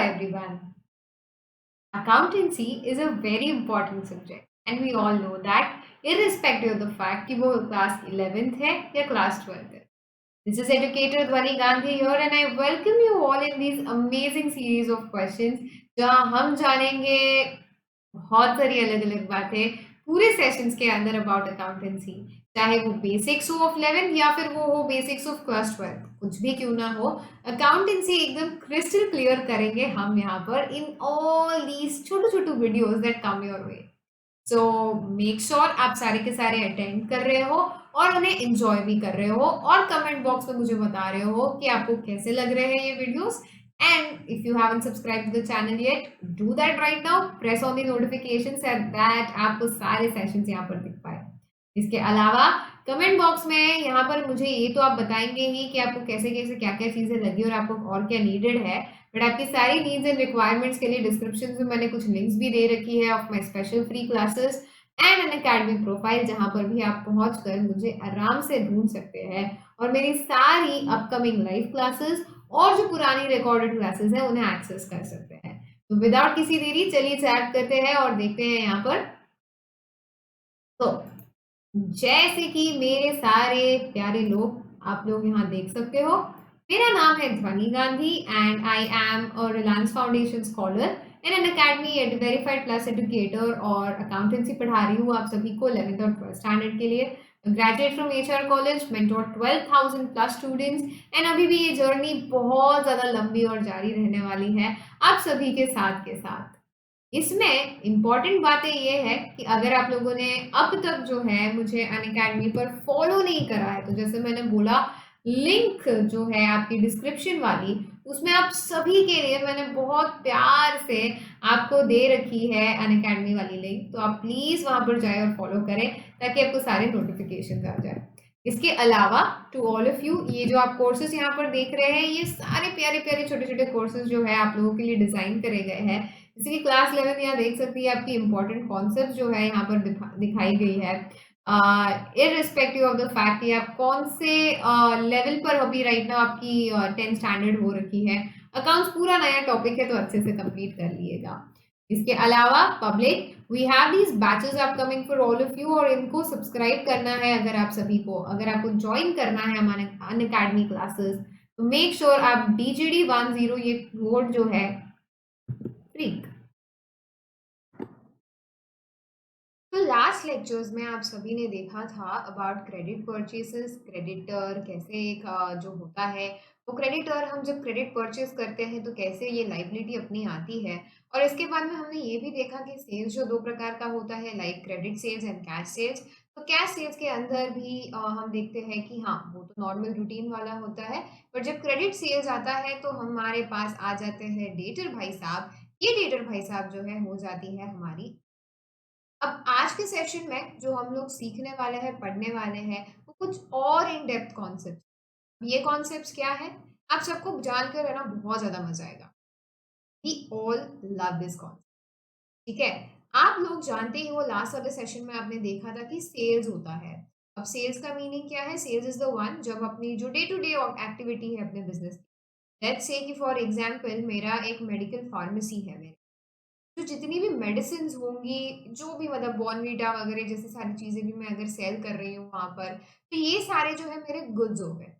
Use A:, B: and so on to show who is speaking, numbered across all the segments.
A: everyone. Accountancy is a very important subject, and we all know that irrespective of the fact कि वो class 11th है या class 12th है. This is educator Dhwani Gandhi here, and I welcome you all in these amazing series of questions जहाँ हम जानेंगे बहुत सारी अलग-अलग बातें पूरे सेशंस के अंदर अबाउट अकाउंटेंसी, चाहे वो बेसिक्स हो ऑफ 11th या फिर वो हो बेसिक्स ऑफ क्लास 12th, कुछ भी क्यों ना हो, अकाउंटेंसी एकदम क्रिस्टल क्लियर करेंगे हम यहाँ पर इन ऑल दीज छोटू-छोटू videos that come your way. So make sure आप सारे के सारे अटेंड कर रहे हो और उन्हें एंजॉय भी कर रहे हो और कमेंट बॉक्स में मुझे बता रहे हो कि आपको कैसे लग रहे हैं ये videos. And if you haven't subscribed to the channel yet, do that right now. Press on the notifications so that आपको सारे सेशंस यहाँ पर दिख पाए। इसके अलावा कमेंट बॉक्स में यहाँ पर मुझे ये तो आप बताएंगे ही कि आपको कैसे कैसे क्या क्या चीज़ें लगी और आपको और क्या नीडेड है, बट आपकी सारी नीड्स एंड रिक्वायरमेंट्स के लिए डिस्क्रिप्शन में मैंने कुछ लिंक्स भी दे रखी है of my special free classes and N academic profile, जहाँ पर भी आप पहुँच कर मुझे आराम से ढूंढ सकते हैं और मेरी सारी अपकमिंग लाइव क्लासेस और जो पुरानी रिकॉर्डेड क्लासेस है उन्हें एक्सेस कर सकते हैं। तो विदाउट किसी देरी चलिए चैट करते हैं और देखते हैं यहाँ पर। तो जैसे कि मेरे सारे प्यारे लोग आप लोग यहाँ देख सकते हो, मेरा नाम है ध्वनि Gandhi and I am a Reliance foundation scholar in an academy eight verified plus educator और अकाउंटेंसी पढ़ा रही हूँ आप सभी को 11th और 12th स्टैंडर्ड के लिए। Graduate from HR college, mentor 12,000 plus students and अभी भी ये जर्नी बहुत ज़्यादा लंबी और जारी रहने वाली है आप सभी के साथ। इसमें इम्पॉर्टेंट बातें ये है कि अगर आप लोगों ने अब तक जो है मुझे अनअकैडमी पर फॉलो नहीं करा है, तो जैसे मैंने बोला लिंक जो है आपकी डिस्क्रिप्शन वाली, उसमें आप सभी के लिए मैंने बहुत प्यार से आपको दे रखी है अनअकैडमी वाली लिंक, तो आप प्लीज़ वहाँ पर जाए और फॉलो करें ताकि आपको सारे नोटिफिकेशन आ जाए। इसके अलावा टू ऑल ऑफ यू, ये जो आप कोर्सेज यहाँ पर देख रहे हैं, ये सारे प्यारे प्यारे छोटे छोटे कोर्सेज जो है आप लोगों के लिए डिज़ाइन करे गए हैं। जैसे कि क्लास 11 यहाँ देख सकती है आपकी इंपॉर्टेंट कॉन्सेप्ट जो है यहाँ पर दिखाई गई है, इररिस्पेक्टिव ऑफ द फैक्ट कि आप कौन से लेवल पर अभी राइट नाउ आपकी 10th स्टैंडर्ड हो रखी है। अकाउंट्स पूरा नया टॉपिक है तो अच्छे से कंप्लीट कर लिएगा। इसके अलावा public, we have these batches upcoming for all of you और इनको सब्सक्राइब करना है अगर आप सभी को, अगर आपको ज्वाइन करना है हमारे अनअकैडमी क्लासेस, तो मेक श्योर आप DGD10 ये कोड जो है फ्रीक। तो लास्ट लेक्चर्स में आप सभी ने देखा था अबाउट क्रेडिट परचेसेस, क्रेडिटर कैसे एक जो होता है वो क्रेडिटर, हम जब क्रेडिट परचेस करते हैं तो कैसे ये लाइबिलिटी अपनी आती है। और इसके बाद में हमने ये भी देखा कि सेल्स जो दो प्रकार का होता है, like credit sales and cash sales. तो कैश सेल्स के अंदर भी हम देखते हैं कि हाँ वो तो नॉर्मल रूटीन वाला होता है, पर जब क्रेडिट सेल्स आता है तो हमारे पास आ जाते हैं डेटर भाई साहब। ये डेटर भाई साहब जो है हो जाती है हमारी। अब आज के सेशन में जो हम लोग सीखने वाले हैं, पढ़ने वाले हैं, वो कुछ और इन डेप्थ कॉन्सेप्ट। ये कॉन्सेप्ट्स क्या है, आप सबको जानकर है ना बहुत ज्यादा मजा आएगा। We all love this concept, ठीक है। आप लोग जानते ही हो, लास्ट वाले सेशन में आपने देखा था कि सेल्स होता है। अब सेल्स का मीनिंग क्या है? सेल्स इज द वन जब अपनी जो डे टू डे एक्टिविटी है अपने बिजनेस, लेट्स से कि फॉर एग्जांपल मेरा एक मेडिकल फार्मेसी है, मेरे तो जितनी भी मेडिसिन होंगी, जो भी मतलब बॉर्नवीटा वगैरह जैसी सारी चीज़ें भी मैं अगर सेल कर रही हूँ वहाँ पर, तो ये सारे जो है मेरे गुड्स हो गए।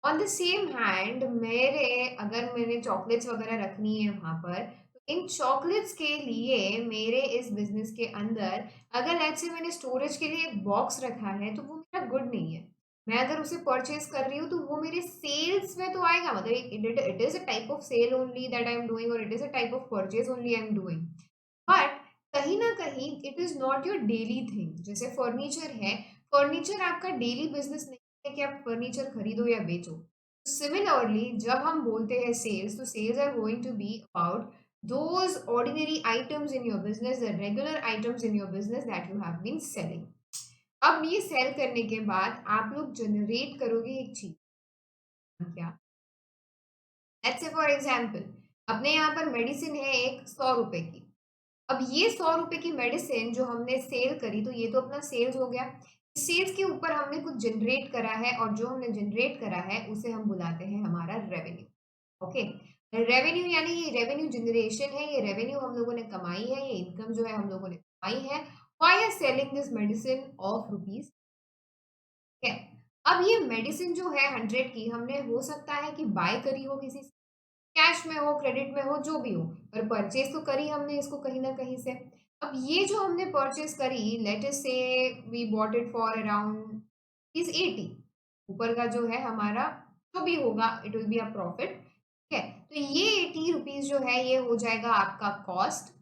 A: ऑन द सेम हैंड मेरे अगर मैंने चॉकलेट्स वगैरह रखनी है वहाँ पर, तो इन चॉकलेट्स के लिए मेरे इस बिज़नेस के अंदर अगर लेट्स से मैंने स्टोरेज के लिए एक बॉक्स रखा है, तो वो मेरा गुड नहीं है। मैं अगर उसे परचेज़ कर रही हूँ, तो वो मेरे सेल्स में तो आएगा, मतलब it is a type of sale only that I am doing और it is a type of purchase only I am doing. But कहीं न कहीं it is not your daily thing. जैसे फर्नीचर है, फर्नीचर आपका डेली बिज़नेस नहीं है कि आप फर्नीचर खरीदो या बेचो। सिमिलरली जब हम बोलते हैं सेल्स, तो sales are going to be about those ordinary items in your business, the regular items in your business that you have been selling. अब ये सेल करने के बाद आप लोग जनरेट करोगे एक चीज, क्या? लेट्स से फॉर एग्जांपल अपने यहाँ पर मेडिसिन है एक 100 रुपए की। अब ये 100 रुपए की मेडिसिन जो हमने सेल करी, तो ये तो अपना सेल्स हो गया। सेल्स के ऊपर हमने कुछ जनरेट करा है और जो हमने जनरेट करा है उसे हम बुलाते हैं हमारा रेवेन्यू। ओके। रेवेन्यू यानी ये रेवेन्यू जनरेशन है, ये रेवेन्यू हम लोगों ने कमाई है, ये इनकम जो है हम लोगों ने कमाई है why are selling this medicine of rupees. ठीक है। अब ये मेडिसिन जो है 100 की हमने हो सकता है कि बाय करी हो किसी से, कैश में हो, क्रेडिट में हो, जो भी हो, पर परचेज तो करी हमने इसको कहीं ना कहीं से। अब ये जो हमने परचेज करी, let us say we bought it for around is 80, ऊपर का जो है हमारा जो भी होगा it will be a profit. ठीक है, तो ये 80 रुपीज जो है ये हो जाएगा आपका कॉस्ट।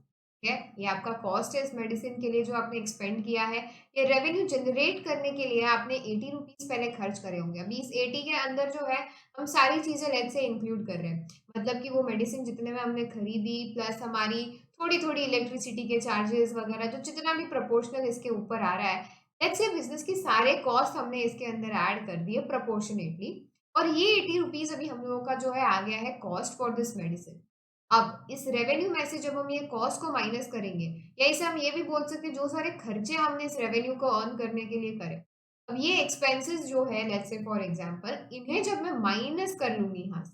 A: ठीक है, ये आपका कॉस्ट है इस मेडिसिन के लिए जो आपने एक्सपेंड किया है। ये रेवेन्यू जनरेट करने के लिए आपने 80 रुपीज पहले खर्च करे होंगे। अभी इस 80 के अंदर जो है हम सारी चीजें लेट से इंक्लूड कर रहे हैं, मतलब कि वो मेडिसिन जितने में हमने खरीदी प्लस हमारी थोड़ी थोड़ी इलेक्ट्रिसिटी के चार्जेस वगैरह जो जितना भी प्रोपोर्शनल इसके ऊपर आ रहा है, लेट्स से बिजनेस के सारे कॉस्ट हमने इसके अंदर ऐड कर दिए प्रोपोर्शनेटली। और ये 80 रुपीज अभी हम लोगों का जो है आ गया है कॉस्ट फॉर दिस मेडिसिन। अब इस रेवेन्यू में से जब हम ये कॉस्ट को माइनस करेंगे, या इसे हम ये भी बोल सकते हैं जो सारे खर्चे हमने इस रेवेन्यू को अर्न करने के लिए करे, अब ये एक्सपेंसेस जो है लेट्स से फॉर एग्जांपल इन्हें जब मैं माइनस कर लूंगी यहाँ से,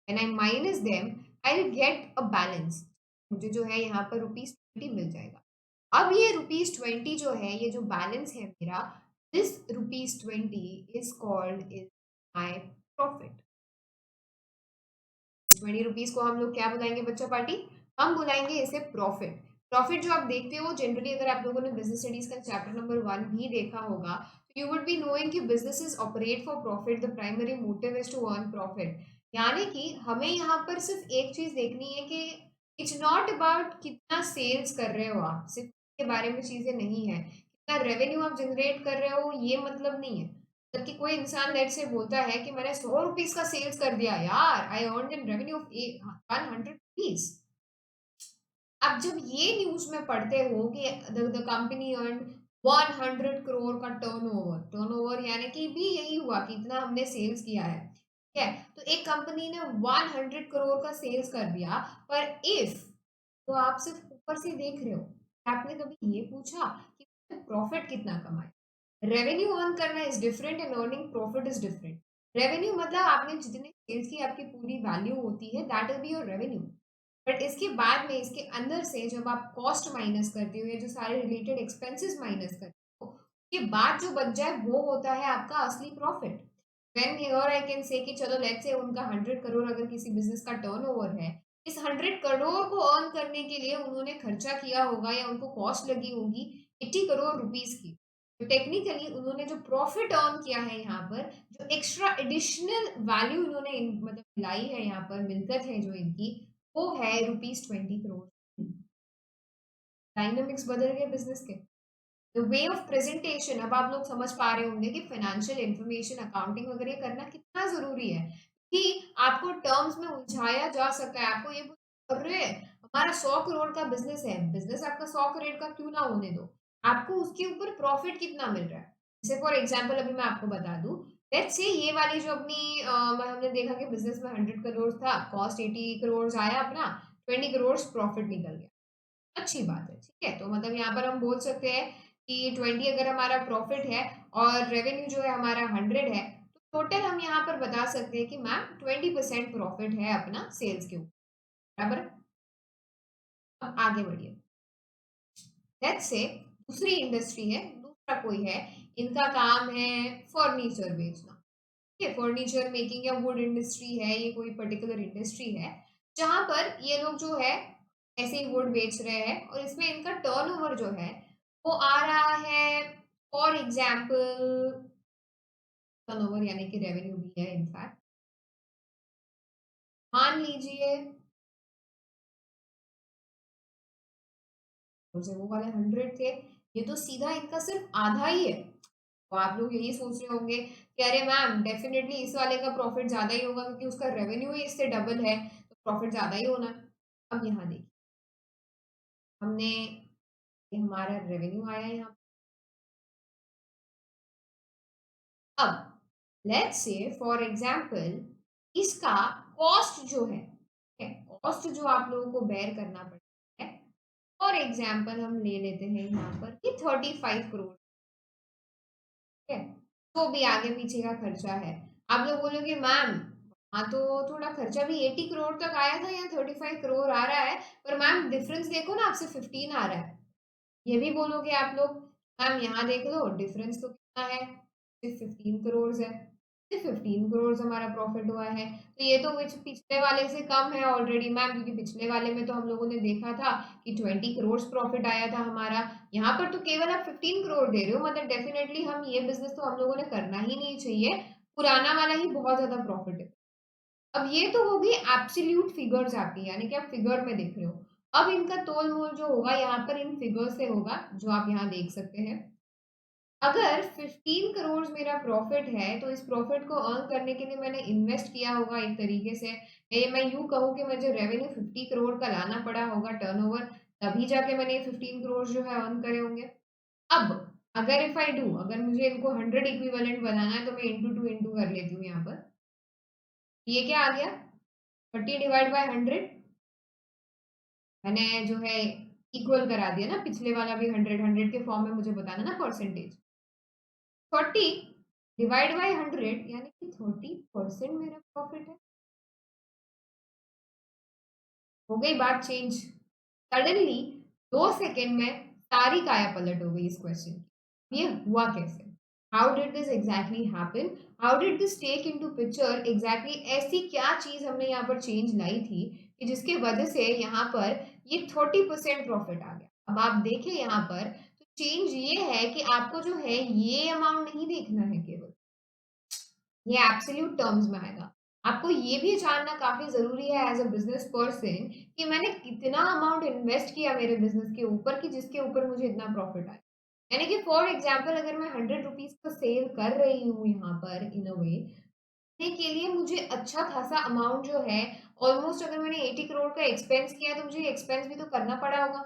A: when I minus them I will get a balance. मुझे जो है यहाँ पर ₹20 मिल जाएगा। अब ये ₹20 जो है ये जो बैलेंस है मेरा, this ₹20 is called is my profit. 20 rupees को हम लोग क्या बुलाएंगे बच्चा पार्टी? हम बुलाएंगे इसे प्रॉफिट। प्रॉफिट जो आप देखते हो जनरली, अगर आप लोगों ने बिजनेस स्टडीज का चैप्टर नंबर 1 भी देखा होगा, तो यू वुड बी नोइंग कि businesses operate for profit, the primary motive is to earn profit. यानी कि हमें यहाँ पर सिर्फ एक चीज देखनी है कि इट्स नॉट अबाउट कितना सेल्स कर रहे हो आप, सिर्फ के बारे में चीजें नहीं है, कितना रेवेन्यू आप जनरेट कर रहे हो ये मतलब नहीं है। जबकि कोई इंसान लेट से बोलता है कि मैंने 100 रुपीज का सेल्स कर दिया यार, I earn in revenue of 100 rupees. अब जब ये न्यूज में पढ़ते हो कि द कंपनी अर्न 100 करोड़ का टर्नओवर, टर्नओवर यानी कि भी यही हुआ कि इतना हमने सेल्स किया है। ठीक है, तो एक कंपनी ने 100 करोड़ का सेल्स कर दिया, पर इफ, तो आप सिर्फ ऊपर से देख रहे हो, आपने कभी ये पूछा कि प्रॉफिट कितना कमाए? रेवेन्यू अर्न करना is different and earning profit is different. Revenue मतलब आपने जितने सेल्स की आपकी पूरी वैल्यू होती है, that will be your revenue. But इसके बाद में इसके अंदर से जब आप कॉस्ट माइनस करते हो या जो सारे रिलेटेड एक्सपेंसेस माइनस करते हो, उसके बाद जो बच जाए वो होता है आपका असली profit. When here I can say कि चलो लेट्स से उनका 100 करोड़ अगर किसी बिजनेस का टर्नओवर है, इस 100 करोड़ को अर्न करने के लिए उन्होंने खर्चा किया होगा या उनको कॉस्ट लगी होगी 80 करोड़ रुपीज की। तो टेक्निकली उन्होंने जो प्रॉफिट अर्न किया है यहाँ पर, जो एक्स्ट्रा एडिशनल वैल्यू इन्होंने मतलब लाई है यहाँ पर, मिलकत है जो इनकी, वो है ₹20 करोड़। डायनामिक्स बदल गए बिजनेस के। द वे ऑफ प्रेजेंटेशन, अब आप लोग समझ पा रहे होंगे कि फाइनेंशियल इंफॉर्मेशन अकाउंटिंग वगैरह करना कितना जरूरी है, कि आपको टर्म्स में उलझाया जा सका है। आपको ये अरे हमारा 100 करोड़ का बिजनेस है, बिजनेस आपका 100 करोड़ का क्यों ना होने दो, आपको उसके ऊपर प्रॉफिट कितना मिल रहा है। जैसे फॉर एग्जाम्पल अभी मैं आपको बता दूं, लेट्स से ये वाली जो अपनी हमने देखा कि बिजनेस में 100 करोड़ था, कॉस्ट 80 करोड़ आया अपना, 20 करोड़ प्रॉफिट निकल गया। अच्छी बात है, ठीक है। तो मतलब यहाँ पर हम बोल सकते हैं कि 20 अगर हमारा प्रॉफिट है और रेवेन्यू जो है हमारा 100 है, तो टोटल हम यहाँ पर बता सकते हैं कि मैम 20% प्रॉफिट है अपना सेल्स के ऊपर। बराबर। अब आगे बढ़िए। लेट्स से दूसरी इंडस्ट्री है, दूसरा कोई है, इनका काम है फर्नीचर बेचना। ठीक है, फर्नीचर मेकिंग या वुड इंडस्ट्री है, ये कोई पर्टिकुलर इंडस्ट्री है जहां पर ये लोग जो है ऐसे ही वुड बेच रहे हैं, और इसमें इनका टर्नओवर जो है वो आ रहा है फॉर एग्जाम्पल, टर्नओवर यानी कि रेवेन्यू भी है इनफैक्ट, मान लीजिए जैसे वो वाले 100 थे, ये तो सीधा इनका सिर्फ आधा ही है। तो आप लोग यही सोच रहे होंगे कि अरे मैम डेफिनेटली इस वाले का प्रॉफिट ज्यादा ही होगा क्योंकि उसका रेवेन्यू ही इससे डबल है, तो प्रॉफिट ज्यादा ही होना है। अब यहाँ देखिए, हमने ये हमारा रेवेन्यू आया यहाँ। अब लेट्स से फॉर एग्जांपल इसका कॉस्ट जो है, कॉस्ट जो आप लोगों को बेयर करना पड़ता है, फॉर एग्जांपल हम ले लेते हैं यहाँ पर कि 35 करोड़। ठीक है, तो भी आगे पीछे का खर्चा है। आप लोग बोलोगे मैम हाँ, तो थोड़ा खर्चा भी 80 करोड़ तक आया था, या 35 करोड़ आ रहा है, पर मैम डिफरेंस देखो ना, आपसे 15 आ रहा है। ये भी बोलोगे आप लोग, मैम यहाँ देख लो डिफरेंस तो कितना है, सिर्फ 15 करोड़ है, सिर्फ 15 करोड़ हमारा प्रॉफिट हुआ है। तो ये तो कुछ पिछले वाले से कम है ऑलरेडी मैम, क्योंकि पिछले वाले में तो हम लोगों ने देखा था कि 20 करोड़ प्रॉफिट आया था हमारा। यहाँ पर तो केवल आप 15 करोड़ दे रहे हो, मतलब डेफिनेटली हम ये बिजनेस तो हम लोगों ने करना ही नहीं चाहिए, पुराना वाला ही बहुत ज्यादा प्रॉफिट है। अब ये तो होगी एब्सोल्यूट फिगर्स आपकी, यानी कि आप फिगर में देख रहे हो। अब इनका तोल मोल जो होगा यहाँ पर इन फिगर से होगा, जो आप यहाँ देख सकते हैं। अगर 15 करोड़ मेरा प्रॉफिट है, तो इस प्रॉफिट को अर्न करने के लिए मैंने इन्वेस्ट किया होगा एक तरीके से, ये मैं यूं कहूँ कि मुझे रेवेन्यू 50 करोड़ का लाना पड़ा होगा टर्नओवर, तभी जाके मैंने ये 15 करोड़ जो है अर्न करे होंगे। अब अगर इफ आई डू, अगर मुझे इनको 100 इक्विवेलेंट बनाना है, तो मैं इंटू टू इंटू कर लेती हूँ यहाँ पर। ये क्या आ गया, 30 डिवाइड बाय 100, मैंने जो है इक्वल करा दिया ना, पिछले वाला भी 100 100 के फॉर्म में मुझे बताना ना परसेंटेज। 30 डिवाइड बाय 100 यानी कि 30% मेरा प्रॉफिट है। हो गई बात चेंज। सडनली 2 सेकेंड में सारी काया पलट हो गई इस क्वेश्चन की। ये हुआ कैसे, how did this exactly happen, how did this take into picture exactly, ऐसी क्या चीज हमने यहाँ पर चेंज लाई थी कि जिसके वजह से यहाँ पर ये 30% प्रॉफिट आ गया। अब आप देखें यहाँ पर, तो चेंज ये है कि आपको जो है ये अमाउंट नहीं देखना है केवल, ये एब्सोल्यूट टर्म्स में आएगा। आपको ये भी जानना काफी जरूरी है एज अ बिजनेस पर्सन कि मैंने कितना अमाउंट इन्वेस्ट किया मेरे बिजनेस के ऊपर, कि जिसके ऊपर मुझे इतना प्रॉफिट आया। यानी कि फॉर एग्जाम्पल, अगर मैं 100 रुपीज का सेल कर रही हूँ यहाँ पर इन अ वे, के लिए मुझे अच्छा खासा अमाउंट जो है, ऑलमोस्ट अगर मैंने 80 करोड़ का एक्सपेंस किया, तो मुझे एक्सपेंस भी तो करना पड़ा होगा,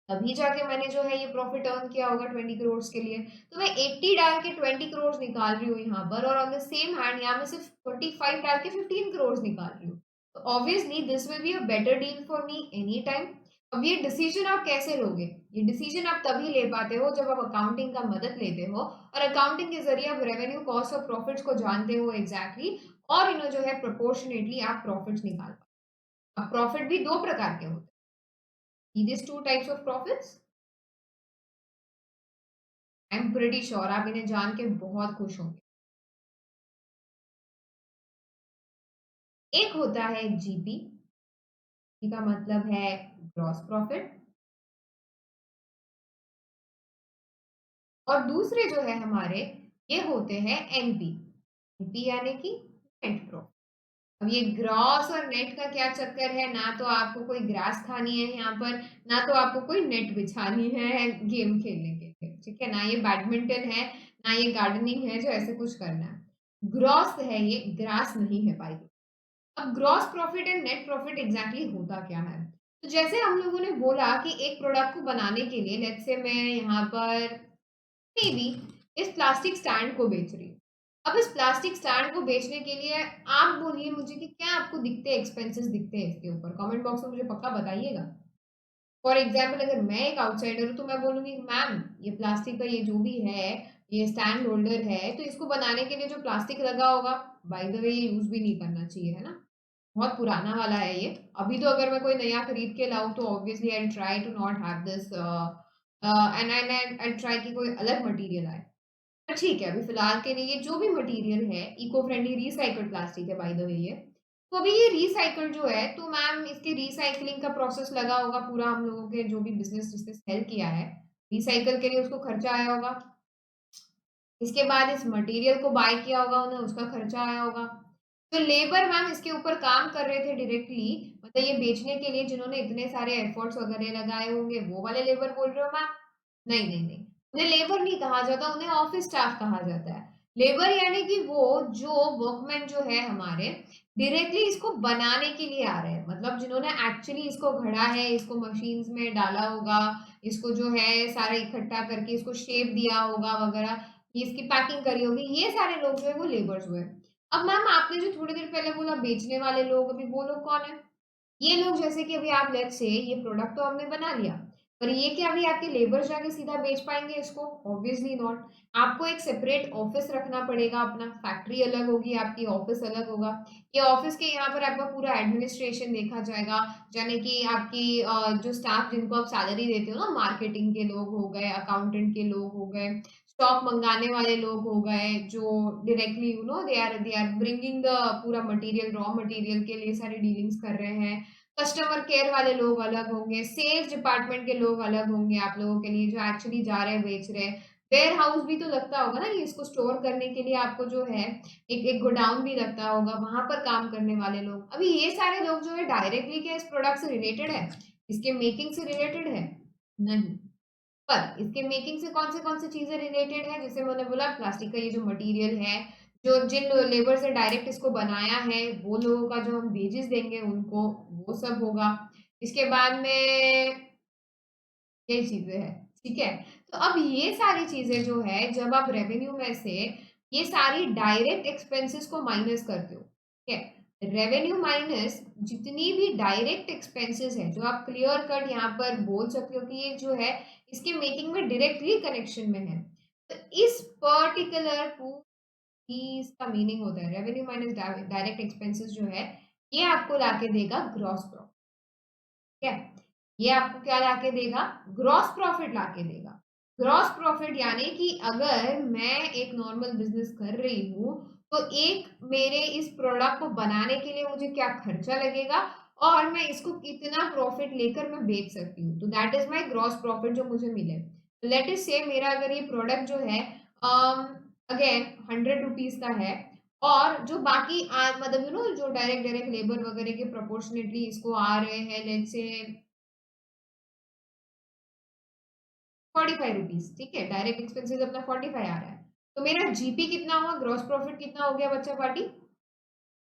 A: तभी जाके मैंने जो है ये प्रॉफिट अर्न किया होगा 20 करोड़ के लिए। तो मैं 80 डाल के 20 करोड़ निकाल रही हूँ यहाँ पर, और ऑन द सेम हैंड यहाँ में सिर्फ 25 डाल के 15 करोड़ निकाल रही हूँ। तो obviously this will be a better deal for me any time. अब ये डिसीजन आप कैसे लोगे, ये डिसीजन आप तभी ले पाते हो जब आप अकाउंटिंग का मदद लेते हो, और अकाउंटिंग के जरिए आप रेवेन्यू, कॉस्ट और प्रॉफिट्स को जानते हो एग्जैक्टली, और इन्हें जो है प्रोपोर्शनेटली आप प्रॉफिट्स निकाल पाते हो। अब प्रॉफिट भी दो प्रकार के होते हैं, these two types of profits। I am pretty sure आप इन्हें जान के बहुत खुश होंगे। एक होता है जीपी, का मतलब है ग्रॉस प्रॉफिट, और दूसरे जो है हमारे, ये होते हैं एनपी, एनपी यानी कि नेट प्रॉफिट। अब ये ग्रॉस और नेट का क्या चक्कर है, ना तो आपको कोई ग्रास खानी है यहाँ पर, ना तो आपको कोई नेट बिछानी है गेम खेलने के लिए, ठीक है ना, ये बैडमिंटन है, ना ये गार्डनिंग है जो ऐसे कुछ करना है। ग्रॉस है ये, ग्रास नहीं है भाई। अब gross profit and net profit exactly होता क्या है, तो जैसे हम लोगों ने बोला कि एक प्रोडक्ट को बनाने के लिए, लेट्स से मैं यहाँ पर मे बी इस प्लास्टिक स्टैंड को बेच रही हूँ। अब इस प्लास्टिक स्टैंड को बेचने के लिए आप बोलिए मुझे कि क्या आपको दिखते हैं, एक्सपेंसेस दिखते हैं इसके ऊपर, कमेंट बॉक्स में मुझे पक्का बताइएगा। फॉर एग्जाम्पल, अगर मैं एक आउटसाइडर हूँ, तो मैं बोलूंगी मैम ये प्लास्टिक का ये जो भी है, ये स्टैंड होल्डर है, तो इसको बनाने के लिए जो प्लास्टिक लगा होगा, बाय द वे ये यूज भी नहीं करना चाहिए, है ना, बहुत पुराना वाला है ये। अभी तो अगर मैं कोई नया खरीद के लाऊं, तो obviously I try to not have this, and I try कि कोई अलग मटेरियल आए। तो ठीक है, अभी फिलहाल के लिए ये जो भी मटेरियल है इको फ्रेंडली रिसाइकल्ड प्लास्टिक है बाय द वे ये। तो अभी ये रिसाइकल जो है, तो मैम इसके रिसाइकलिंग का प्रोसेस लगा होगा पूरा, हम लोगों के जो भी बिजनेस जिसने सेल किया है रिसाइकल के लिए, उसको खर्चा आया होगा। इसके बाद इस मटेरियल को बाय किया होगा उन्हें, उसका खर्चा आया होगा। तो लेबर मैम इसके ऊपर काम कर रहे थे डायरेक्टली, मतलब ये बेचने के लिए जिन्होंने इतने सारे एफर्ट्स वगैरह लगाए होंगे, वो वाले लेबर बोल रहे हो मैम? नहीं नहीं नहीं, उन्हें लेबर नहीं कहा जाता, उन्हें ऑफिस स्टाफ कहा जाता है। लेबर यानी कि वो जो वर्कमैन जो है हमारे, डायरेक्टली इसको बनाने के लिए आ रहे हैं, मतलब जिन्होंने एक्चुअली इसको घड़ा है, इसको मशीन्स में डाला होगा, इसको जो है सारा इकट्ठा करके इसको शेप दिया होगा वगैरह, इसकी पैकिंग करी होगी, ये सारे लोग जो है वो लेबर्स हुए। अब मैम आपने जो थोड़ी देर पहले बोला बेचने वाले लोग, अभी वो लोग कौन है? ये लोग जैसे कि अभी आप लेट्स से ये प्रोडक्ट तो हमने बना लिया, पर ये क्या अभी आपके लेबर जाके सीधा बेच पाएंगे इसको? Obviously not. आपको एक सेपरेट ऑफिस रखना पड़ेगा अपना, फैक्ट्री अलग होगी आपकी, ऑफिस अलग होगा। ये ऑफिस के यहाँ पर आपका पूरा एडमिनिस्ट्रेशन देखा जाएगा, यानी कि आपकी जो स्टाफ जिनको आप सैलरी देते हो ना, मार्केटिंग के लोग हो गए, अकाउंटेंट के लोग हो गए, स्टॉक मंगाने वाले लोग हो गए, जो directly they are bringing the पूरा मटेरियल, रॉ मटेरियल के लिए सारी डीलिंग्स कर रहे हैं। कस्टमर केयर वाले लोग अलग होंगे, सेल्स डिपार्टमेंट के लोग अलग होंगे आप लोगों के लिए, जो एक्चुअली जा रहे हैं बेच रहे हैं। वेयर हाउस भी तो लगता होगा ना, कि इसको स्टोर करने के लिए आपको जो है एक एक गोडाउन भी लगता होगा, वहां पर काम करने वाले लोग। अभी ये सारे लोग जो है डायरेक्टली क्या इस प्रोडक्ट से रिलेटेड है, इसके मेकिंग से रिलेटेड है? नहीं। पर इसके मेकिंग से कौन से चीजें रिलेटेड है? जैसे मैंने बोला, प्लास्टिक का ये जो मटेरियल है, जो जिन लेबर से डायरेक्ट इसको बनाया है, वो लोगों का जो हम वेजेस देंगे उनको, वो सब होगा। इसके बाद में ये चीजें हैं, ठीक है? तो अब ये सारी चीजें जो है, जब आप रेवेन्यू में से ये सारी डायरेक्ट एक्सपेंसेस को माइनस करते हो, ठीक है? रेवेन्यू माइनस जितनी भी डायरेक्ट एक्सपेंसेस है, जो आप क्लियर कट यहाँ पर बोल सकते हो कि ये जो है इसके मेकिंग में डायरेक्टली कनेक्शन में है। तो इस पर्टिकुलर इसका मीनिंग होता है रेवेन्यू माइनस डायरेक्ट एक्सपेंसेस जो है, ये आपको लाके देगा ग्रॉस प्रॉफिट। ठीक है? ये आपको क्या लाके देगा? ग्रॉस प्रॉफिट लाके देगा। ग्रॉस प्रॉफिट यानी कि अगर मैं एक नॉर्मल बिजनेस कर रही हूँ, तो एक मेरे इस प्रोडक्ट को बनाने के लिए मुझे क्या खर्चा लगेगा, और मैं इसको कितना प्रॉफिट लेकर मैं बेच सकती हूँ, तो that is my gross profit जो मुझे मिले। लेट इज से मेरा अगर ये प्रोडक्ट जो है अगेन 100 रुपीज का है, और जो बाकी मतलब जो डायरेक्ट डायरेक्ट लेबर वगैरह के प्रोपोर्शनेटली इसको आ रहे हैं, लेट्स से 45 रुपीज, ठीक है? डायरेक्ट एक्सपेंसेस अपना 45 आ रहा है, तो मेरा जीपी कितना हुआ, ग्रॉस प्रॉफिट कितना हो गया बच्चा पार्टी?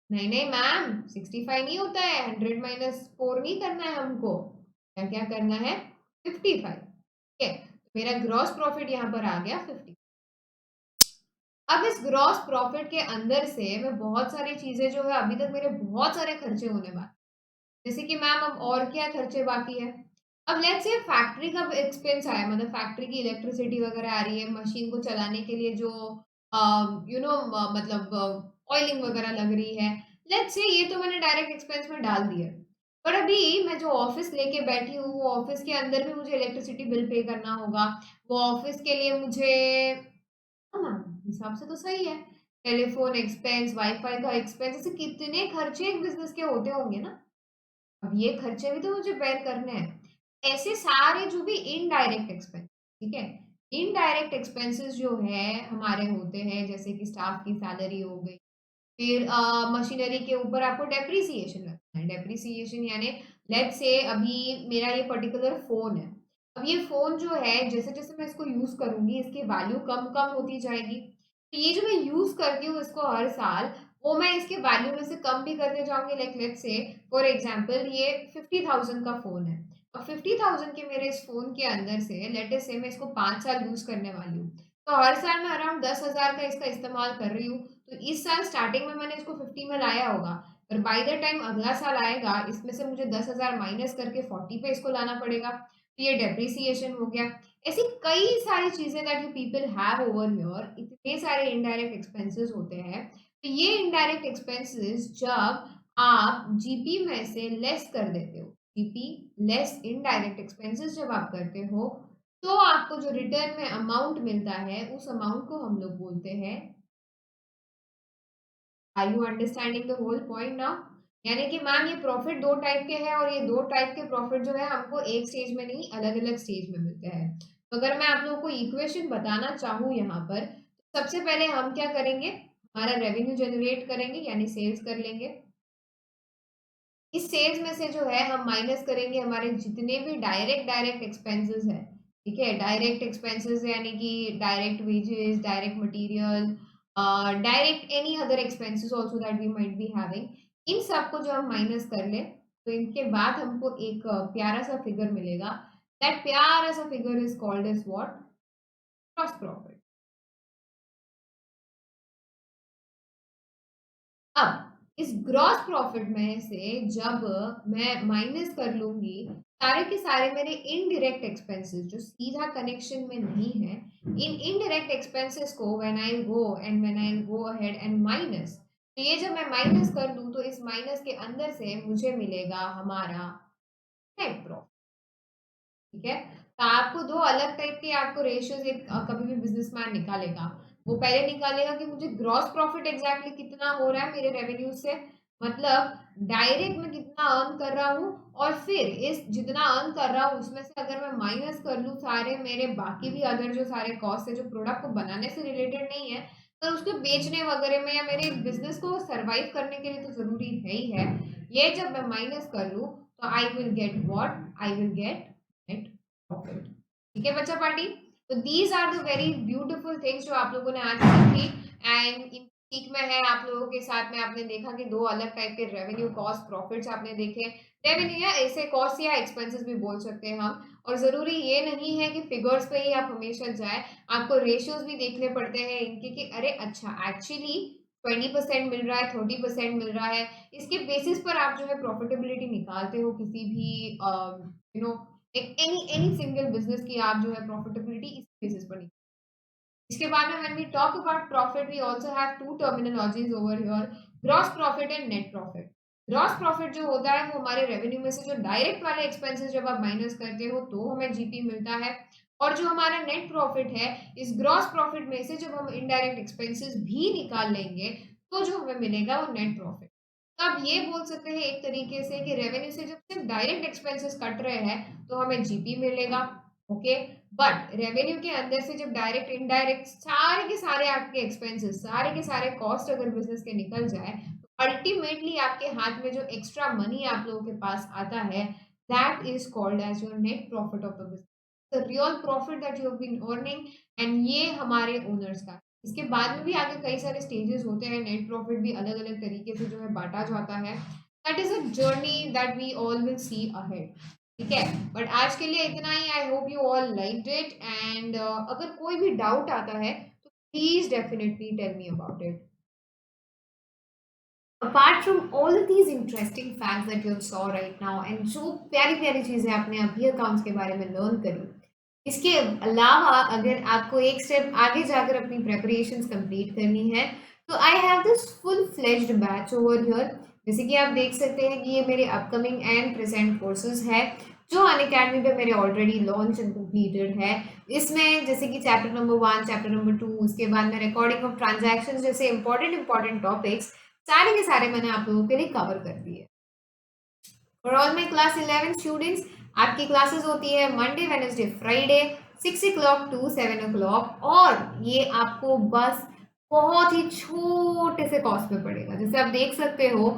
A: नहीं नहीं मैम, 65 नहीं होता है, 100 - 4 नहीं करना है हमको। क्या क्या करना है? 55, ठीक है? तो मेरा ग्रॉस प्रॉफिट यहाँ पर आ गया 50। अब इस ग्रॉस प्रॉफिट के अंदर से मैं बहुत सारी चीजें जो है, अभी तक मेरे बहुत सारे खर्चे होने वाले, जैसे कि मैम अब और क्या खर्चे बाकी है? अब लेट्स से फैक्ट्री का एक्सपेंस आया, मतलब फैक्ट्री की इलेक्ट्रिसिटी वगैरह आ रही है, मशीन को चलाने के लिए जो मतलब ऑयलिंग वगैरह लग रही है। लेट्स से ये तो मैंने डायरेक्ट एक्सपेंस में डाल दिया। पर अभी मैं जो ऑफिस लेके बैठी हूँ, वो ऑफिस के अंदर भी मुझे इलेक्ट्रिसिटी बिल पे करना होगा। वो ऑफिस के लिए मुझे, हाँ मैम, हिसाब से तो सही है। टेलीफोन एक्सपेंस, वाईफाई का एक्सपेंस, ऐसे कितने खर्चे एक बिजनेस के होते होंगे ना। अब ये खर्चे भी तो मुझे बेयर करने हैं। ऐसे सारे जो भी इनडायरेक्ट एक्सपेंस, ठीक है? इनडायरेक्ट एक्सपेंसेस जो है हमारे होते हैं, जैसे कि स्टाफ की सैलरी हो गई, फिर मशीनरी के ऊपर आपको डेप्रिसिएशन लगता है। डेप्रिसिएशन यानी लेट्स से अभी मेरा ये पर्टिकुलर फ़ोन है। अब ये फ़ोन जो है, जैसे-जैसे मैं इसको यूज़ करूँगी, इसकी वैल्यू कम-कम होती जाएगी। तो ये जो मैं यूज़ करती हूँ इसको हर साल, वो मैं इसके वैल्यू में से कम भी करते जाऊँगी। Like let's say for example ये 50,000 का फ़ोन है। अब 50,000 के मेरे इस फ़ोन के अंदर से लेट अस से मैं इसको 5 साल यूज़ करने वाली हूँ। तो हर साल मैं अराउंड 10,000 का इसका इस्तेमाल कर रही हूँ। तो इस साल स्टार्टिंग में मैंने इसको 50 में लाया होगा, पर बाय द टाइम अगला साल आएगा, इसमें से मुझे 10,000 माइनस करके 40 पे इसको लाना पड़ेगा। तो ये डेप्रिसिएशन हो गया। ऐसी कई सारी चीज़ें that you people have over here, इतने सारे इनडायरेक्ट एक्सपेंसेस होते हैं। तो ये इनडायरेक्ट एक्सपेंसेस जब आप जीपी में से लेस कर देते हो, जीपी लेस इनडायरेक्ट एक्सपेंसेस जब आप करते हो, तो आपको जो रिटर्न में अमाउंट मिलता है, उस अमाउंट को हम लोग बोलते हैं, are you understanding the whole point now? यानी कि मैम ये प्रॉफिट 2 टाइप के हैं, और ये 2 टाइप के प्रॉफिट जो है हमको एक स्टेज में नहीं, अलग-अलग स्टेज में मिलते हैं। तो अगर मैं आप लोगों को इक्वेशन बताना चाहूँ यहाँ पर, तो सबसे पहले हम क्या करेंगे? हमारा रेवेन्यू जनरेट करेंगे, यानी सेल्स कर लेंगे। इस सेल्स में से जो है हम माइनस करेंगे हमारे जितने भी डायरेक्ट डायरेक्ट एक्सपेंसेस है, ठीक है? डायरेक्ट एक्सपेंसेस यानी कि direct wages, direct material, direct any other expenses also that we might be having. इन सब को जो हम माइनस कर ले, तो इनके बाद हमको एक प्यारा सा फिगर मिलेगा। दैट प्यारा सा figure is called as what? Gross profit. अब इस ग्रॉस प्रॉफिट में से जब मैं माइनस कर लूंगी सारे के सारे मेरे इनडायरेक्ट एक्सपेंसेस जो सीधा कनेक्शन में नहीं है, इन इनडायरेक्ट एक्सपेंसेस को when I go ahead and minus, तो ये जब मैं माइनस कर दूं तो इस माइनस के अंदर से मुझे मिलेगा हमारा नेट प्रॉफिट। ठीक है, तो आपको दो अलग टाइप के आपको रेशियोज एक कभी भी बिजनेसमैन निकालेगा। वो पहले निकालेगा कि मुझे ग्रॉस प्रॉफिट एग्जैक्टली कितना हो रहा है मेरे रेवेन्यू से, मतलब डायरेक्ट मैं कितना अर्न कर रहा हूँ, और फिर इस जितना अर्न कर रहा हूँ उसमें से अगर मैं माइनस कर लूँ सारे मेरे बाकी भी अदर जो सारे कॉस्ट है जो प्रोडक्ट को बनाने से रिलेटेड नहीं है पर उसको बेचने वगैरह में या मेरे बिजनेस को सरवाइव करने के लिए तो जरूरी है ही है, ये जब मैं माइनस कर लूँ तो I will get what, I will get net profit. ठीक है बच्चा पार्टी, तो these are the very beautiful things जो आप लोगों ने आज सीखी। एंड इन सीख में है आप लोगों के साथ में आपने देखा कि दो अलग टाइप के रेवेन्यू कॉस्ट प्रॉफिट्स आपने देखे। रेवेन्यू या ऐसे कॉस्ट या एक्सपेंसेस भी बोल सकते हैं हम, और जरूरी ये नहीं है कि फिगर्स पे ही आप हमेशा जाए, आपको रेशियोज भी देखने पड़ते हैं इनके कि अरे अच्छा एक्चुअली 20% मिल रहा है, 30% मिल रहा है, इसके बेसिस पर आप जो है प्रॉफिटेबिलिटी निकालते हो किसी भी you know any single business की आप जो है प्रॉफिटेबिलिटी इस बेसिस पर निकालते हो। इसके बाद में when we talk about profit we also have two terminologies over here, gross profit and net profit. Gross profit जो होता है वो हमारे रेवेन्यू में से जो डायरेक्ट वाले एक्सपेंसेस जब आप माइनस करते हो तो हमें जीपी मिलता है, और जो हमारा नेट प्रॉफिट है इस ग्रॉस प्रॉफिट में से जब हम इनडायरेक्ट एक्सपेंसेस भी निकाल लेंगे तो जो हमें मिलेगा वो नेट प्रॉफिट। तो आप ये बोल सकते हैं एक तरीके से कि रेवेन्यू से जब सिर्फ डायरेक्ट एक्सपेंसेस कट रहे हैं तो हमें जीपी मिलेगा। ओके, बट रेवेन्यू के अंदर से जब डायरेक्ट इनडायरेक्ट सारे के सारे आपके एक्सपेंसेस सारे के सारे कॉस्ट अगर बिजनेस के निकल जाए तो अल्टीमेटली आपके हाथ में जो एक्स्ट्रा मनी आप लोगों के पास आता है that is called as your net profit of the business, the real profit that you have been earning, and ये हमारे ओनर्स का। इसके बाद में भी आगे कई सारे स्टेजेस होते हैं, नेट प्रॉफिट भी अलग अलग तरीके से जो है बांटा जाता है, that is a journey that we all will see ahead. ठीक है, बट आज के लिए इतना ही। I hope you all liked it, and अगर कोई भी डाउट आता है तो please definitely tell me about it. Apart from all these interesting facts that you saw right now, and जो प्यारी प्यारी चीजें आपने अभी अकाउंट्स के बारे में लर्न करी, इसके अलावा अगर आपको एक स्टेप आगे जाकर अपनी प्रेपरेशंस कंप्लीट करनी है तो I have this full fledged batch over here. जैसे कि आप देख सकते हैं कि ये मेरे अपकमिंग एंड प्रेजेंट कोर्सेज है जो अनअकैडमी पे मेरे ऑलरेडी लॉन्च एंड कंप्लीटेड है। इसमें जैसे कि चैप्टर नंबर 1, चैप्टर नंबर 2, उसके बाद में रिकॉर्डिंग ऑफ ट्रांजैक्शंस जैसे इंपॉर्टेंट टॉपिक्स सारे के सारे मैंने आप लोगों के लिए कवर कर दिए। For all my class 11 students, आपकी क्लासेस होती है Monday Wednesday Friday 6 o'clock to 7 o'clock, और ये आपको बस बहुत ही छोटे से कॉस्ट में पड़ेगा। जैसे आप देख सकते हो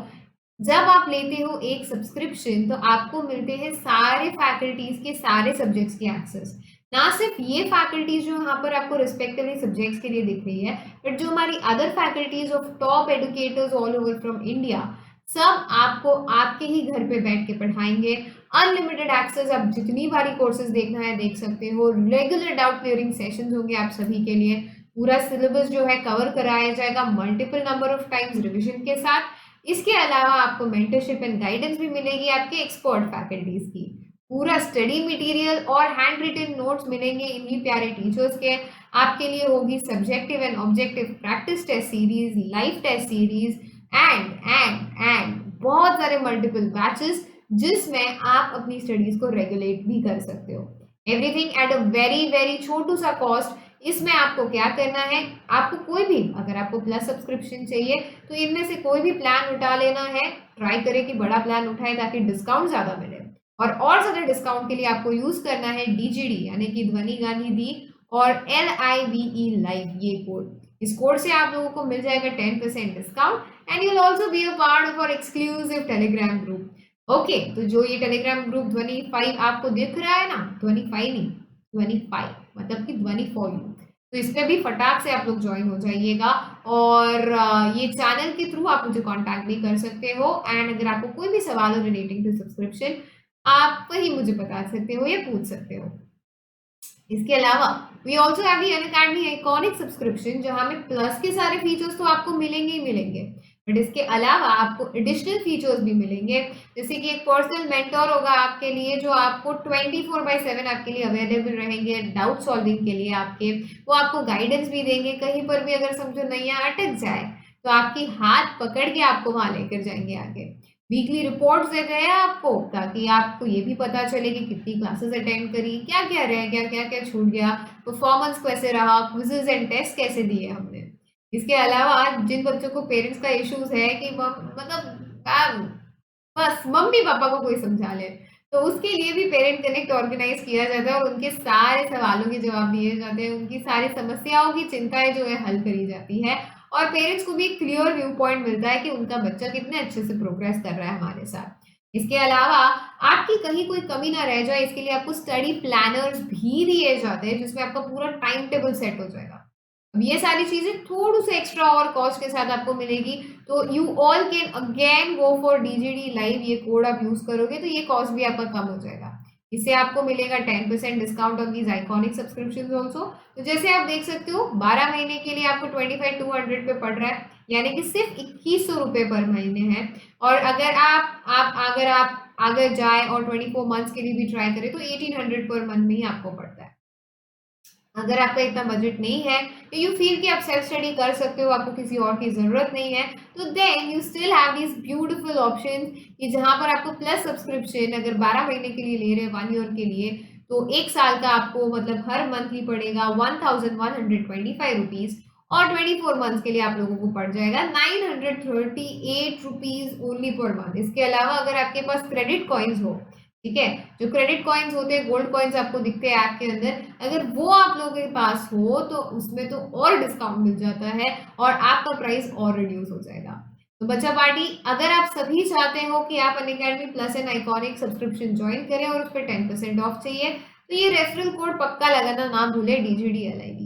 A: जब आप लेते हो एक सब्सक्रिप्शन तो आपको मिलते हैं सारे फैकल्टीज के सारे सब्जेक्ट्स की एक्सेस। ना सिर्फ ये फैकल्टीज जो यहाँ पर आपको रिस्पेक्टिवली सब्जेक्ट्स के लिए दिख रही है, बट जो हमारी other faculties of top educators all over from India, सब आपको आपके ही घर पे बैठ के पढ़ाएंगे। अनलिमिटेड एक्सेस, आप जितनी बारी कोर्सेज देखना है देख सकते हो। रेगुलर डाउट क्लियरिंग सेशंस होंगे आप सभी के लिए। पूरा सिलेबस जो है कवर कराया जाएगा multiple number of times revision के साथ। इसके अलावा आपको मेंटरशिप एंड गाइडेंस भी मिलेगी आपके एक्सपर्ट फैकल्टीज की। पूरा स्टडी मटेरियल और हैंड रिटन नोट्स मिलेंगे इन्हीं प्यारे टीचर्स के। आपके लिए होगी subjective and objective practice test series, live test series, and बहुत सारे मल्टीपल बैचेस जिसमें आप अपनी स्टडीज को रेगुलेट भी कर सकते हो। Everything at a very very छोटू सा कॉस्ट। इसमें आपको क्या करना है, आपको कोई भी अगर आपको प्लस सब्सक्रिप्शन चाहिए तो इनमें से कोई भी प्लान उठा लेना है। ट्राई करें कि बड़ा प्लान उठाए ताकि डिस्काउंट ज्यादा मिले, और ज्यादा डिस्काउंट के लिए आपको यूज करना है DGD यानी कि ध्वनि गांधी दी और LIVE लाइव, ये कोड। इस कोड से आप लोगों को मिल जाएगा 10% discount, and you will also be a part of our exclusive Telegram group. Okay, तो जो ये टेलीग्राम ग्रुप ध्वनि 5 आपको दिख रहा है ना, ध्वनि 5 नहीं, ध्वनि 5 मतलब कि ध्वनि फॉर यू, तो इस पे भी फटाक से आप लोग ज्वाइन हो जाइएगा। और ये चैनल के थ्रू आप मुझे कांटेक्ट भी कर सकते हो, एंड अगर आपको कोई भी सवाल हो रिलेटिंग टू सब्सक्रिप्शन आप वही मुझे बता सकते हो या पूछ सकते हो। इसके अलावा we also have the Unacademy iconic subscription जहां में प्लस के सारे फीचर्स तो आपको मिलेंगे ही मिलेंगे, बट इसके अलावा आपको एडिशनल फीचर्स भी मिलेंगे, जैसे कि एक पर्सनल मेंटर होगा आपके लिए जो आपको 24/7 आपके लिए अवेलेबल रहेंगे डाउट सॉल्विंग के लिए आपके। वो आपको गाइडेंस भी देंगे, कहीं पर भी अगर समझो नैया अटक जाए तो आपकी हाथ पकड़ के आपको वहां लेकर जाएंगे आगे। वीकली रिपोर्ट्स देते हैं आपको, ताकि आपको ये भी पता चले कि कितनी क्लासेस अटेंड करी, क्या क्या रह गया, क्या क्या छूट गया, परफॉर्मेंस कैसे रहा, क्विजेज एंड टेस्ट कैसे दिए हमने। इसके अलावा जिन बच्चों को पेरेंट्स का इश्यूज है कि मतलब बस मम्मी पापा को कोई समझा ले, तो उसके लिए भी पेरेंट कनेक्ट ऑर्गेनाइज किया जाता है और उनके सारे सवालों के जवाब दिए जाते हैं, उनकी सारी समस्याओं की चिंताएं जो है हल करी जाती है, और पेरेंट्स को भी एक क्लियर व्यू पॉइंट मिलता है कि उनका बच्चा कितने अच्छे से प्रोग्रेस कर रहा है हमारे साथ। इसके अलावा आपकी कहीं कोई कमी ना रह जाए, इसके लिए आपको स्टडी प्लानर्स भी दिए जाते हैं, जिसमें आपका पूरा टाइम टेबल सेट हो जाएगा। अब ये सारी चीजें थोड़ी से एक्स्ट्रा और कॉस्ट के साथ आपको मिलेगी, तो you all can again go for DGD live. ये कोड आप यूज करोगे तो ये कॉस्ट भी आपका कम हो जाएगा। इससे आपको मिलेगा 10% discount on these iconic subscriptions also. तो जैसे आप देख सकते हो 12 महीने के लिए आपको 25,200 पे पड़ रहा है, यानी कि सिर्फ 2100 रुपये पर महीने है। और अगर आप आगे जाए और 24 मंथ्स के लिए भी ट्राई करें तो 1800 पर मंथ में ही आपको पड़ता है। अगर आपका इतना बजट नहीं है, यू फील कि आप सेल्फ स्टडी कर सकते हो, आपको किसी और की जरूरत नहीं है, तो then you still have these beautiful options कि जहां पर आपको प्लस सब्सक्रिप्शन अगर 12 महीने के लिए ले रहे हैं 1 ईयर के लिए, तो एक साल का आपको मतलब हर मंथली पड़ेगा 1125 रुपीज, और 24 मंथ्स के लिए आप लोगों को पड़ जाएगा 938 रुपीज ओनली पर मंथ। इसके अलावा अगर आपके पास क्रेडिट कॉइन्स हो, ठीक है, जो क्रेडिट कॉइन्स होते हैं, गोल्ड कॉइन्स आपको दिखते हैं ऐप के अंदर, अगर वो आप लोगों के पास हो तो उसमें तो और डिस्काउंट मिल जाता है और आपका प्राइस और रिड्यूस हो जाएगा। तो बच्चा पार्टी, अगर आप सभी चाहते हो कि आप Unacademy plus and iconic subscription join करें और उस पर 10% ऑफ चाहिए, तो ये रेफरल कोड पक्का लगाना ना भूले, DGDLIV।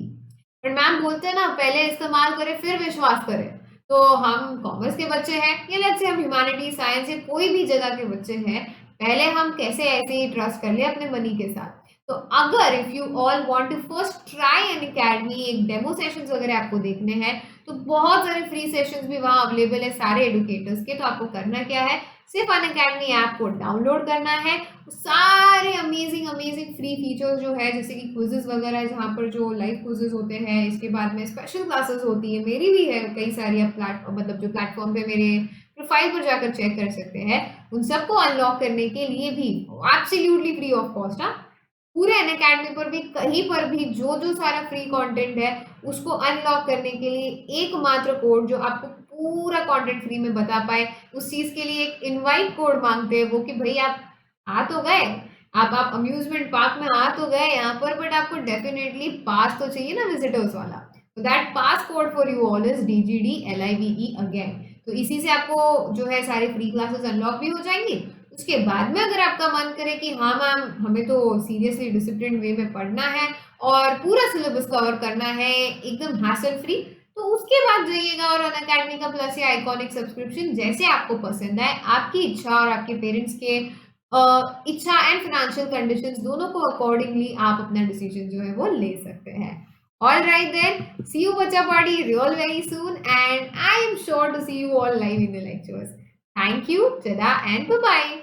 A: पर मैम बोलते हैं ना, पहले इस्तेमाल करें फिर विश्वास करें। तो हम कॉमर्स के बच्चे हैं या लेट्स से हम ह्यूमैनिटी साइंस या कोई भी जगह के बच्चे हैं, पहले हम कैसे ऐसे ही ट्रस्ट कर ले अपने मनी के साथ। तो अगर if you all want to first try Unacademy, एक डेमो सेशंस वगैरह आपको देखने हैं, तो बहुत सारे फ्री सेशंस भी वहां अवेलेबल है सारे एडुकेटर्स के। तो आपको करना क्या है, सिर्फ अन अकेडमी ऐप को डाउनलोड करना है, सारे अमेजिंग अमेजिंग फ्री फीचर्स जो है, जैसे कि क्विजेस वगैरह, जहाँ पर जो लाइव क्विजेस होते हैं, इसके बाद में स्पेशल क्लासेस होती है, मेरी भी है कई सारी, आप मतलब जो प्लेटफॉर्म पे मेरे प्रोफाइल पर जाकर चेक कर सकते हैं, उन सबको अनलॉक करने के लिए भी एब्सोल्युटली फ्री ऑफ कॉस्ट। हाँ, पूरे अनअकैडमी पर भी कहीं पर भी जो जो सारा फ्री कंटेंट है उसको अनलॉक करने के लिए एकमात्र कोड जो आपको पूरा कंटेंट फ्री में बता पाए, उस चीज के लिए एक इनवाइट कोड मांगते हैं वो, कि भाई आप आ तो गए, आप अम्यूजमेंट पार्क में आ तो गए यहाँ पर, बट आपको डेफिनेटली पास तो चाहिए ना विजिटर्स वाला। तो that pass code for you all is DGDLIVE again. तो इसी से आपको जो है सारी फ्री क्लासेस अनलॉक भी हो जाएंगी। उसके बाद में अगर आपका मन करे कि हाँ मैम हमें तो सीरियसली डिसिप्लिन वे में पढ़ना है और पूरा सिलेबस कवर करना है एकदम हैसल फ्री, तो उसके बाद जाइएगा और अनअकैडमी का प्लस या आइकॉनिक सब्सक्रिप्शन जैसे आपको पसंद है, आपकी इच्छा और आपके पेरेंट्स के इच्छा एंड फाइनेंशियल कंडीशंस दोनों को अकॉर्डिंगली आप अपना डिसीजन जो है वो ले सकते हैं। All right then, see you Bacha Party real very soon, and I am sure to see you all live in the lectures. Thank you, tada and bye-bye.